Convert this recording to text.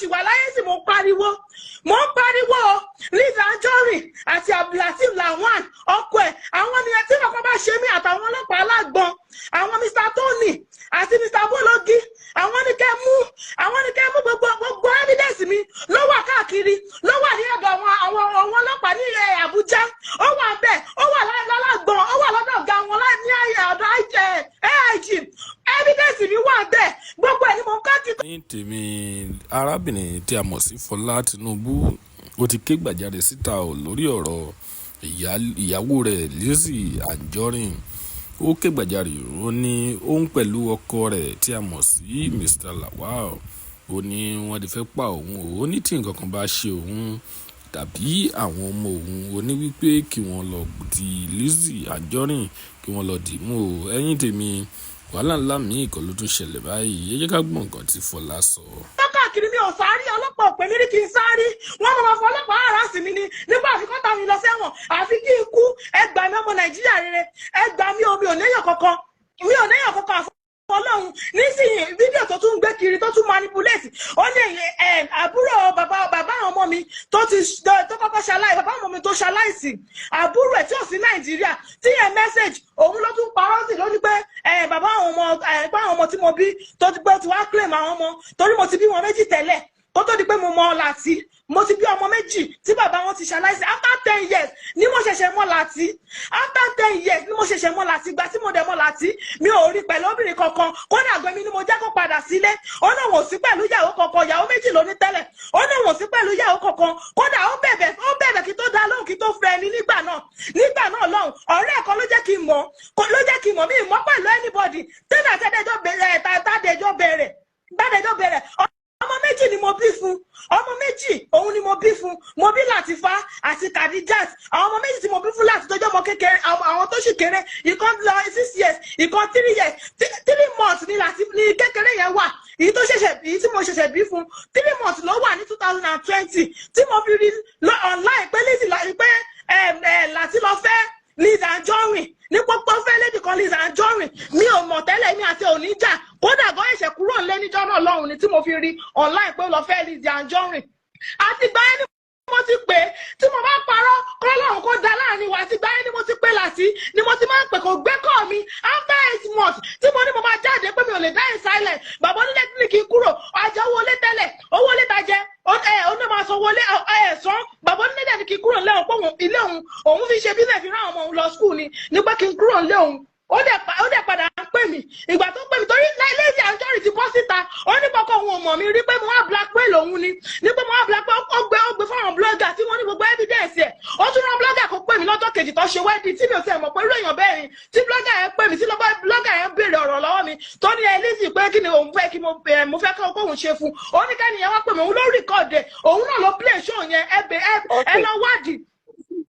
sì wà láyé tí mo ń pariwo Lizzy Anjorin àti Abdulateef Lawan ọkọ ẹ̀ àwọn ènìyàn tí kankan bá ṣe mí àtàwọn ọlọ́pàá alágbọ̀n àwọn Mr. Tony àti Mr. Bologi àwọn ní kẹ́ mú gbogbo evidence mi ló wà káàkiri ló wà ní ọ̀dọ̀ àwọn ọlọ́pàá ní Àbújá ó wà bẹ́ẹ̀ ó wà lálágbọ̀n ó wà lọ́dọ̀ ọ̀gá wọn ní ọ̀dọ̀ AIG evidence mi wà bẹ́ẹ̀ gbogbo ẹ̀ ni mo ń ká ti. ní tèmi arábìnrin tí a mọ̀ sí Fọlá Tinubu ó ti ké gbàjarè síta lórí ọ̀rọ̀ ìyàwó rẹ̀ Lizzy Anjorin ó ké gbàjarè ó ní òun pẹ̀lú ọkọ rẹ̀ tí a mọ̀ sí Mr. Lawal ó ní wọ́n ti fẹ́ pa òun ó ní tí nǹkan kan bá ṣe òun tàbí àwọn ọmọ òun ó ní wípé kí wọ́n lọ di Lizzy Anjorin kí wọ́n lọ dì mú ẹ̀yìn tèmi wàhálà ńlá míì kan ló tún ṣẹlẹ̀ báyìí ẹ jẹ́ ká gbọ́ nǹkan tí Fọlá sọ. káàkiri mi ò sáré ọlọ́pàá òpè mi ní kí n sáré wọ́n máa fọ ọlọ́pàá àràsì mi ni nígbà àfikọ́ta mi lọ sẹ́wọ̀n àfi kí n kú ẹgbàá mi ọmọ Nàìjíríà rere ẹgbàá mi omi ò léyàn kankan Ọlọ́run nísìnyí fídíò tó tún gbé kiri tó tún manipulate ó ní àbúrò bàbá àwọn ọmọ mi tó kọ́kọ́ ṣaláì bàbá àwọn ọmọ mi tó ṣaláìsì àbúrò ẹ̀ tí ò sí Nàìjíríà tí yẹn message òun ló tún parọ́ sí ló ní pé bàbá àwọn ọmọ tí mo bí tó ti gbé tí wàá claim àwọn ọmọ torí mo ti bí wọn méjì tẹ́lẹ̀ kó tó di pé mo mọ Láti mo ti bí ọmọ méjì tí bàbá wọn ti ṣaláìsí after 10 years ni mo ṣẹ̀ṣẹ̀ mọ Láti after 10 years ni mo ṣẹ̀ṣẹ̀ mọ Láti ìgbà tí mo dẹ̀ mọ Láti mi ò rí pẹ̀lú obìnrin kankan kódà àgbẹ̀mí ni mo jẹ́ kó padà sílé ó náà wò sí pẹ̀lú ìyàwó kankan ìyàwó méjì ló ní tẹ́lẹ̀ ó náà wò sí pẹ̀lú ìyàwó kankan kódà ó bẹ̀bẹ̀ kí tó dá lóhùn kí tó fẹ́ ẹni nígbà náà lọ́hùn ọ̀rẹ́ ẹ̀kan ló jẹ́ kí n mọ̀ mi mọ́ pẹ̀lú anybody tẹ́lẹ̀ tádẹjọ́ bẹ̀rẹ̀ ọmọ méjì ni mo bí fún ọmọ méjì òun ni mo bí fún mo bí Latifa àti Khadijat àwọn ọmọ méjì tí mo bí fún láti tọjọ́ ọmọ kékeré àwọn tó sì kéré ìkan lọ 6 years ìkan 3 years 3 months ní kékeré yẹn wà èyí tí mo ṣẹ̀ṣẹ̀ bí fún 3 months ló wà ní 2020 tí mo fi rí online pé láti lọ fẹ́ Lizzy Anjorin ní pópó fẹ́ lédì kan Lizzy Anjorin mi ò mọ̀ tẹ́lẹ̀ mi àti oníjà kódà gan ẹ̀ṣẹ̀ kúrò ńlé níjọ́ náà lọ́hùn ni tí mo fi rí online pé ó lọ fẹ́ Lizzy Anjorin àti gbá ẹni mo ti pè tí mo bá parọ́ kọ́lọ́hùn kó da láàrin wa àti gbá ẹni mo ti pè Láti ni mo ti máa ń pè kó gbé kọ́ mi after 8 months tí mo ní mo máa jáde pé mi ò lè dá in silent bàbá onílé tí kì í kúrò àjọ owó lé tẹ́lẹ̀ owó lé tajẹ ó ní máa sọ wọlé ẹ̀sán bàbá onílé dẹ̀ ni kì í kúrò ńlẹ̀ òun pé ilé òun fi ṣe business fi rán àwọn ọmọ òun lọ school ni nípa kí n kúrò ńlẹ̀ òun ó dẹ̀ padà ń pè mí ìgbà tó pè mí torí Lizzy Anjorin ti bọ́ síta ó ní kọ́kọ́ òun ò mọ̀ mí rí pé mo wá blackmail òun ni nípa mo wá blackmail ó gbé fún àwọn blogger tí wọ́n ní gbogbo evidence ẹ̀ ó tún rán blogger kó pè mí lọ́jọ́ kejì tó ṣe wedding tí mi ò tiẹ̀ mọ̀ pé irú èèyàn bẹ́ẹ̀ ni tí blogger yẹn pè mí tí blogger yẹn béèrè ọ̀rọ̀ lọ́wọ́ mi tó ní Lizzy pé kí ni òun fẹ́ kí mo fẹ́ kó òun ṣe fún ó ní kẹ́ni yẹn wá pè mí òun ló record ẹ̀ òun náà ló play show yẹn ẹ lọ wádìí